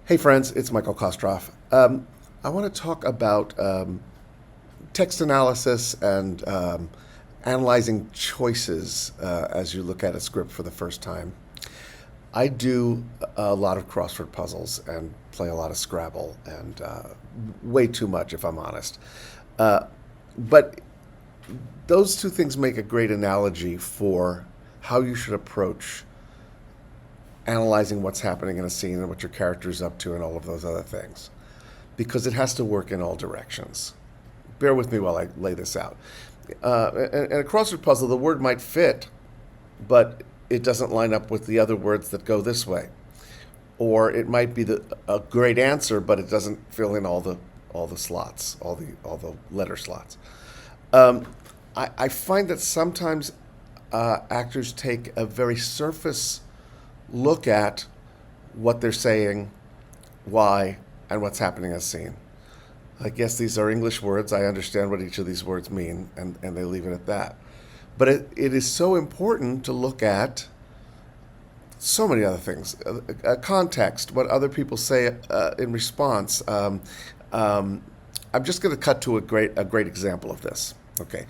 Hey friends, it's Michael Kostroff. I want to talk about text analysis and analyzing choices as you look at a script for the first time. I do a lot of crossword puzzles and play a lot of Scrabble, and way too much, if I'm honest. Uh, but those two things make a great analogy for how you should approach analyzing what's happening in a scene and what your character's up to and all of those other things, because it has to work in all directions. Bear with me while I lay this out. In a crossword puzzle, the word might fit, but it doesn't line up with the other words that go this way. Or it might be a great answer, but it doesn't fill in all the slots, all the letter slots. Um, I find that sometimes actors take a very surface look at what they're saying, why, and what's happening in a scene. I guess these are English words. I understand what each of these words mean, and they leave it at that. But it is so important to look at so many other things. Context, what other people say in response. I'm just going to cut to a great example of this. Okay,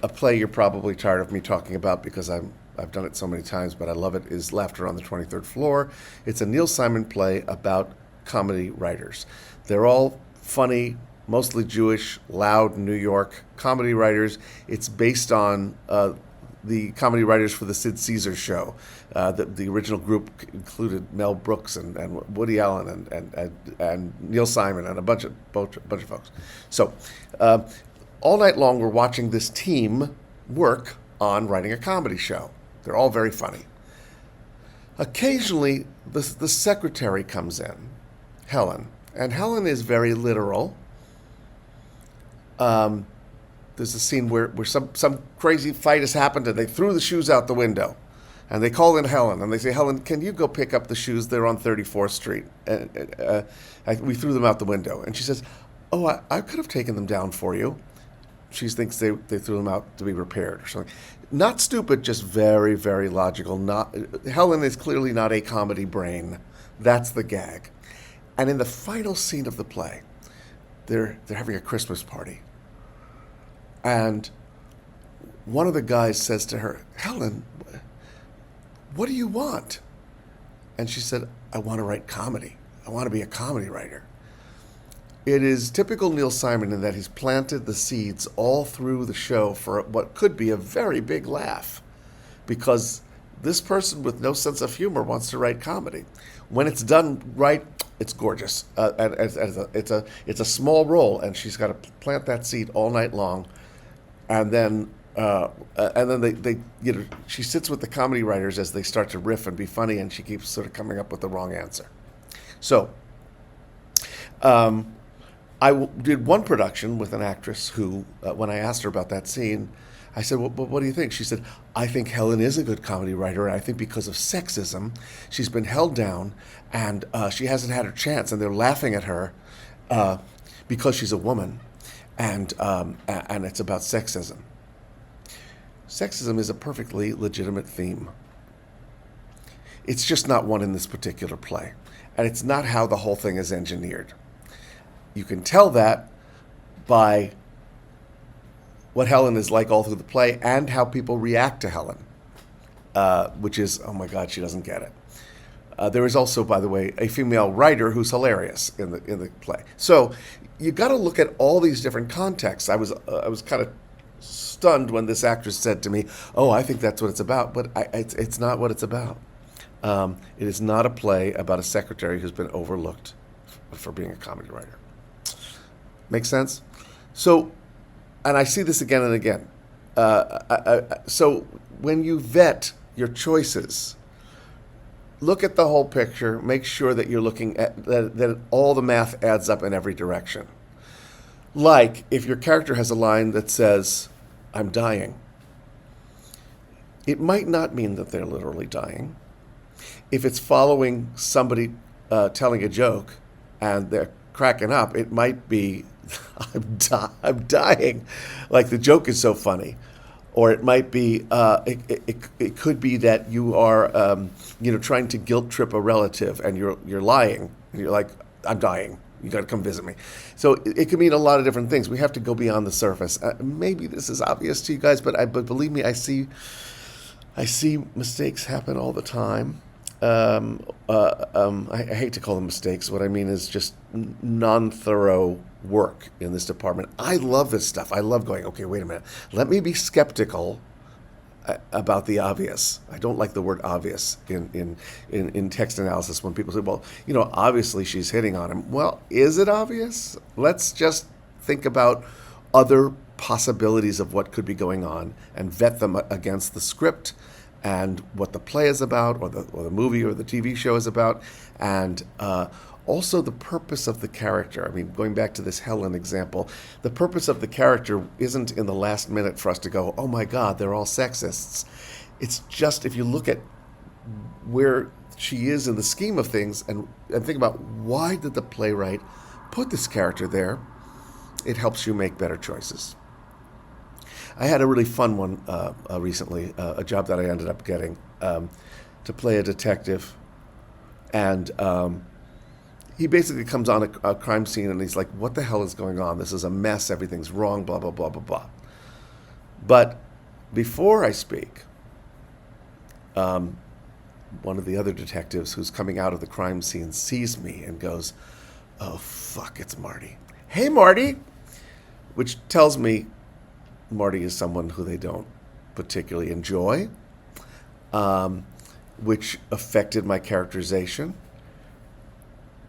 a play you're probably tired of me talking about because I've done it so many times, but I love it, is Laughter on the 23rd Floor. It's a Neil Simon play about comedy writers. They're all funny, mostly Jewish, loud New York comedy writers. It's based on the comedy writers for the Sid Caesar show. The original group included Mel Brooks and Woody Allen and Neil Simon and a bunch of folks. So all night long we're watching this team work on writing a comedy show. They're all very funny. Occasionally, the secretary comes in, Helen, and Helen is very literal. There's a scene where some crazy fight has happened and they threw the shoes out the window. And they call in Helen and they say, Helen, can you go pick up the shoes? They're on 34th Street. We threw them out the window. And she says, oh, I could have taken them down for you. She thinks they threw them out to be repaired or something. Not stupid, just very, very logical. Helen is clearly not a comedy brain. That's the gag. And in the final scene of the play, they're having a Christmas party. And one of the guys says to her, Helen, what do you want? And she said, I want to write comedy. I want to be a comedy writer. It is typical Neil Simon in that he's planted the seeds all through the show for what could be a very big laugh, because this person with no sense of humor wants to write comedy. When it's done right, it's gorgeous. And it's a small role, and she's got to plant that seed all night long, and then they she sits with the comedy writers as they start to riff and be funny, and she keeps sort of coming up with the wrong answer. So. Did one production with an actress who, when I asked her about that scene, I said, well, what do you think? She said, I think Helen is a good comedy writer, and I think because of sexism, she's been held down, and she hasn't had her chance, and they're laughing at her because she's a woman, and it's about sexism. Sexism is a perfectly legitimate theme. It's just not one in this particular play, and it's not how the whole thing is engineered. You can tell that by what Helen is like all through the play and how people react to Helen, which is, oh my God, she doesn't get it. There is also, by the way, a female writer who's hilarious in the play. So you got to look at all these different contexts. I was kind of stunned when this actress said to me, "Oh, I think that's what it's about," but it's not what it's about. It is not a play about a secretary who's been overlooked for being a comedy writer. Make sense? So, and I see this again and again. So when you vet your choices, look at the whole picture. Make sure that you're looking at that all the math adds up in every direction. Like if your character has a line that says, "I'm dying," it might not mean that they're literally dying. If it's following somebody telling a joke and they're cracking up, it might be, I'm dying. Like the joke is so funny. or it might be it could be that you are trying to guilt trip a relative, and you're lying, and you're like, I'm dying. You got to come visit me. So it could mean a lot of different things. We have to go beyond the surface. Maybe this is obvious to you guys, but believe me, I see mistakes happen all the time. I hate to call them mistakes. What I mean is just non-thorough work in this department. I love this stuff. I love going, okay, wait a minute. Let me be skeptical about the obvious. I don't like the word obvious in text analysis when people say, well, obviously she's hitting on him. Well, is it obvious? Let's just think about other possibilities of what could be going on and vet them against the script and what the play is about, or the movie or the TV show is about, and also the purpose of the character. I mean, going back to this Helen example, the purpose of the character isn't in the last minute for us to go, oh my God, they're all sexists. It's just, if you look at where she is in the scheme of things and think about why did the playwright put this character there, it helps you make better choices. I had a really fun one recently, a job that I ended up getting to play a detective. And he basically comes on a crime scene and he's like, what the hell is going on? This is a mess. Everything's wrong, blah, blah, blah, blah, blah. But before I speak, one of the other detectives who's coming out of the crime scene sees me and goes, oh, fuck, it's Marty. Hey, Marty, which tells me Marty is someone who they don't particularly enjoy, which affected my characterization.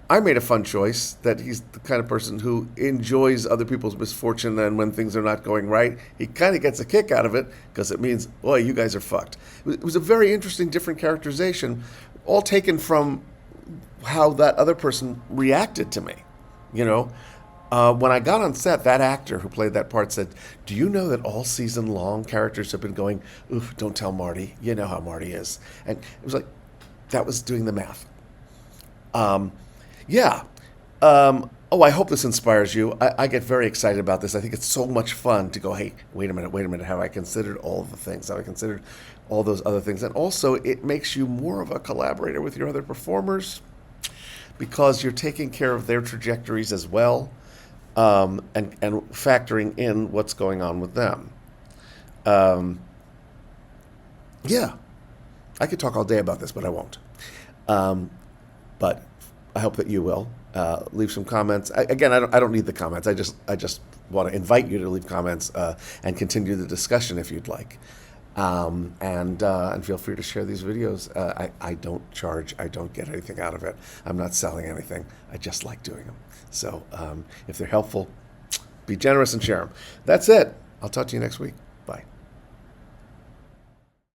I made a fun choice that he's the kind of person who enjoys other people's misfortune, and when things are not going right, he kind of gets a kick out of it because it means, boy, you guys are fucked. It was a very interesting, different characterization, all taken from how that other person reacted to me, When I got on set, that actor who played that part said, do you know that all season long characters have been going, oof, don't tell Marty. You know how Marty is. And it was like, that was doing the math. Yeah. I hope this inspires you. I get very excited about this. I think it's so much fun to go, hey, wait a minute. Have I considered all the things? Have I considered all those other things? And also, it makes you more of a collaborator with your other performers because you're taking care of their trajectories as well. And factoring in what's going on with them. Yeah, I could talk all day about this, but I won't. But I hope that you will leave some comments. I don't need the comments. I just want to invite you to leave comments and continue the discussion if you'd like. And feel free to share these videos. I don't charge. I don't get anything out of it. I'm not selling anything. I just like doing them. So if they're helpful, be generous and share them. That's it. I'll talk to you next week.